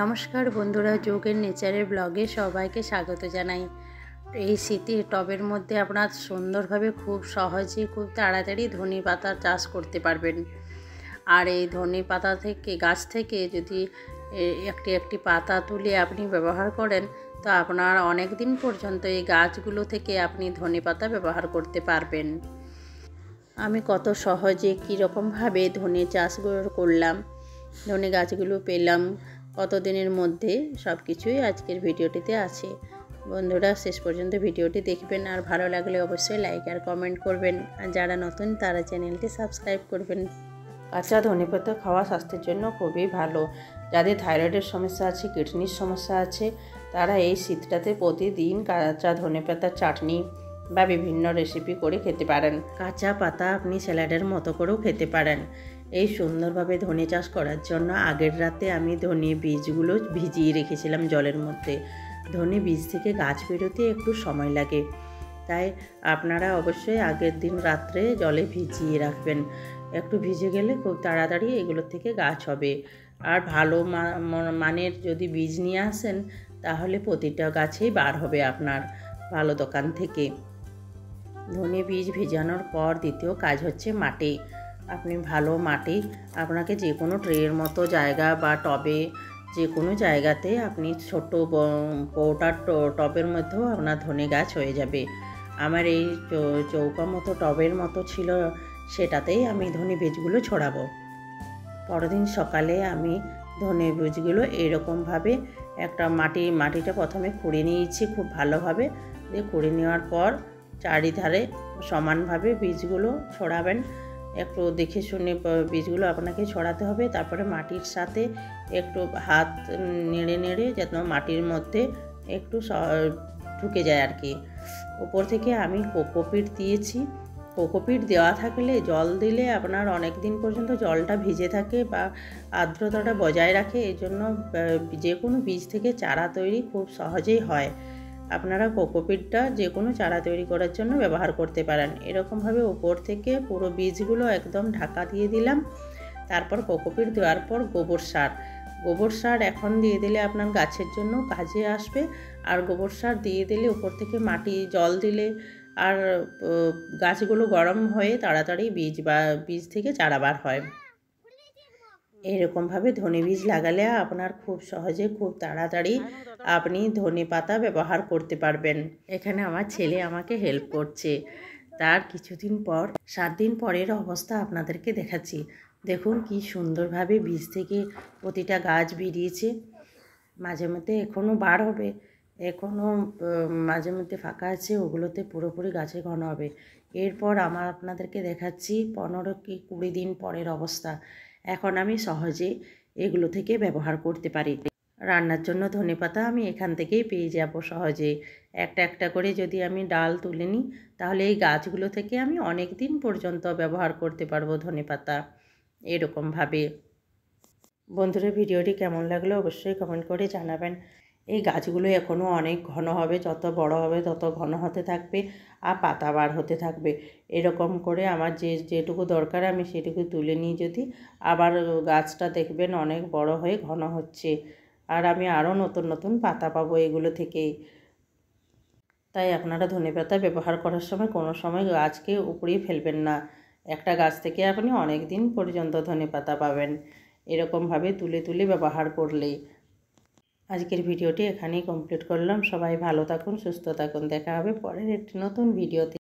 নমস্কার বন্ধুরা, যোগের নেচারের ব্লগে সবাইকে স্বাগত জানাই। এই শীতে টবের মধ্যে আপনার সুন্দরভাবে খুব সহজে খুব তাড়াতাড়ি ধনে পাতা চাষ করতে পারবেন। আর এই ধনে পাতা থেকে গাছ থেকে যদি একটি একটি পাতা তুলে আপনি ব্যবহার করেন তো আপনার অনেক দিন পর্যন্ত এই গাছগুলো থেকে আপনি ধনে পাতা ব্যবহার করতে পারবেন। আমি কত সহজে কীরকমভাবে ধনে চাষগুলো করলাম, ধনে গাছগুলো পেলাম কত দিনের মধ্যে, সব কিছুই আজকের ভিডিওটিতে আছে। বন্ধুরা শেষ পর্যন্ত ভিডিওটি দেখবেন, আর ভালো লাগলে অবশ্যই লাইক আর কমেন্ট করবেন, আর যারা নতুন তারা চ্যানেলটি সাবস্ক্রাইব করবেন। কাঁচা ধনেপাতা খাওয়া স্বাস্থ্যের জন্য খুবই ভালো। যাদের থাইরয়েডের সমস্যা আছে, কিডনির সমস্যা আছে, তারা এই শীতটাতে প্রতিদিন কাঁচা ধনেপাতার চাটনি বা বিভিন্ন রেসিপি করে খেতে পারেন। কাঁচা পাতা আপনি স্যালাডের মতো করেও খেতে পারেন। এই সুন্দরভাবে ধনে চাষ করার জন্য আগের রাতে আমি ধনে বীজগুলো ভিজিয়ে রেখেছিলাম জলের মধ্যে। ধনে বীজ থেকে গাছ বেরোতে একটু সময় লাগে, তাই আপনারা অবশ্যই আগের দিন রাত্রে জলে ভিজিয়ে রাখবেন। একটু ভিজে গেলে খুব তাড়াতাড়ি এগুলো থেকে গাছ হবে। আর ভালো মানের যদি বীজ নিয়ে আসেন তাহলে প্রতিটা গাছেই বার হবে আপনার ভালো দোকান থেকে। ধনে বীজ ভিজানোর পর দ্বিতীয় কাজ হচ্ছে মাটি। আপনি ভালো মাটি, আপনাকে যে কোনো ট্রের মতো জায়গা বা টবে, যে কোনো জায়গাতে আপনি ছোট পৌটার টবের মধ্যেও আপনার ধনে গাছ হয়ে যাবে। আমার এই চৌকা মতো টবের মতো ছিল, সেটাতেই আমি ধনে বীজগুলো ছড়াবো। পরের দিন সকালে আমি ধনে বীজগুলো এরকমভাবে একটা মাটিটা প্রথমে খুঁড়ে নিয়েছি খুব ভালোভাবে। দিয়ে খুঁড়ে নেওয়ার পর চারিধারে সমানভাবে বীজগুলো ছড়াবেন। একটু দেখে শুনে বীজগুলো আপনাকে ছড়াতে হবে। তারপরে মাটির সাথে একটু হাত নেড়ে নেড়ে যেন মাটির মধ্যে একটু ঢুকে যায় আর কি। উপর থেকে আমি কোকোপিট দিয়েছি। কোকোপিট দেওয়া থাকলে জল দিলে আপনার অনেক দিন পর্যন্ত জলটা ভিজে থাকে বা আর্দ্রতাটা বজায় রাখে। এই জন্য যে কোনো বীজ থেকে চারা তৈরি খুব সহজেই হয়। আপনারা কোকোপিটটা যে কোনো চারা তৈরি করার জন্য ব্যবহার করতে পারেন। এরকমভাবে উপর থেকে পুরো বীজগুলো একদম ঢাকা দিয়ে দিলাম। তারপর কোকোপিট দেওয়ার পর গোবর সার এখন দিয়ে দিলে আপনার গাছের জন্য কাজে আসবে। আর গোবর সার দিয়ে দিলে উপর থেকে মাটি জল দিলে আর গাছগুলো গরম হয়ে তাড়াতাড়ি বীজ থেকে চারা বার হয়। এরকমভাবে ধনে বীজ লাগালে আপনার খুব সহজে খুব তাড়াতাড়ি আপনি ধনে পাতা ব্যবহার করতে পারবেন। এখানে আমার ছেলে আমাকে হেল্প করছে। তার কিছুদিন পর 7 দিন পরের অবস্থা আপনাদেরকে দেখাচ্ছি। দেখুন কি সুন্দরভাবে বীজ থেকে প্রতিটা গাছ বেরিয়েছে। মাঝে মধ্যে এখনও বার হবে, এখনও মাঝে মধ্যে ফাঁকা আছে, ওগুলোতে পুরোপুরি গাছে ঘন হবে। এরপর আমার আপনাদেরকে দেখাচ্ছি 15 কি 20 দিন পরের অবস্থা। এখন আমি সহজে এগুলো থেকে ব্যবহার করতে পারি। রান্নার জন্য ধনেপাতা আমি এখান থেকেই পেয়ে যাব সহজে। একটা একটা করে যদি আমি ডাল তুলে নিই তাহলে এই গাছগুলো থেকে আমি অনেক দিন পর্যন্ত ব্যবহার করতে পারবো ধনেপাতা। এরকমভাবে বন্ধুরা ভিডিওটি কেমন লাগলো অবশ্যই কমেন্ট করে জানাবেন। এই গাছগুলো এখনও অনেক ঘন হবে, যত বড় হবে তত ঘন হতে থাকবে আর পাতা বার হতে থাকবে। এরকম করে আমার যেটুকু দরকার আমি সেটুকু তুলে নিই, যদি আবার গাছটা দেখবেন অনেক বড় হয়ে ঘন হচ্ছে, আর আমি আরও নতুন নতুন পাতা পাবো এগুলো থেকেই। তাই আপনারা ধনেপাতা ব্যবহার করার সময় কোনো সময় গাছকে উপড়িয়ে ফেলবেন না। একটা গাছ থেকে আপনি অনেক দিন পর্যন্ত ধনেপাতা পাবেন এরকমভাবে তুলে তুলে ব্যবহার করলেই। আজকের ভিডিওটি এখানেই কমপ্লিট করলাম। সবাই ভালো থাকুন, সুস্থ থাকুন। দেখা হবে পরের একটি নতুন ভিডিওতে।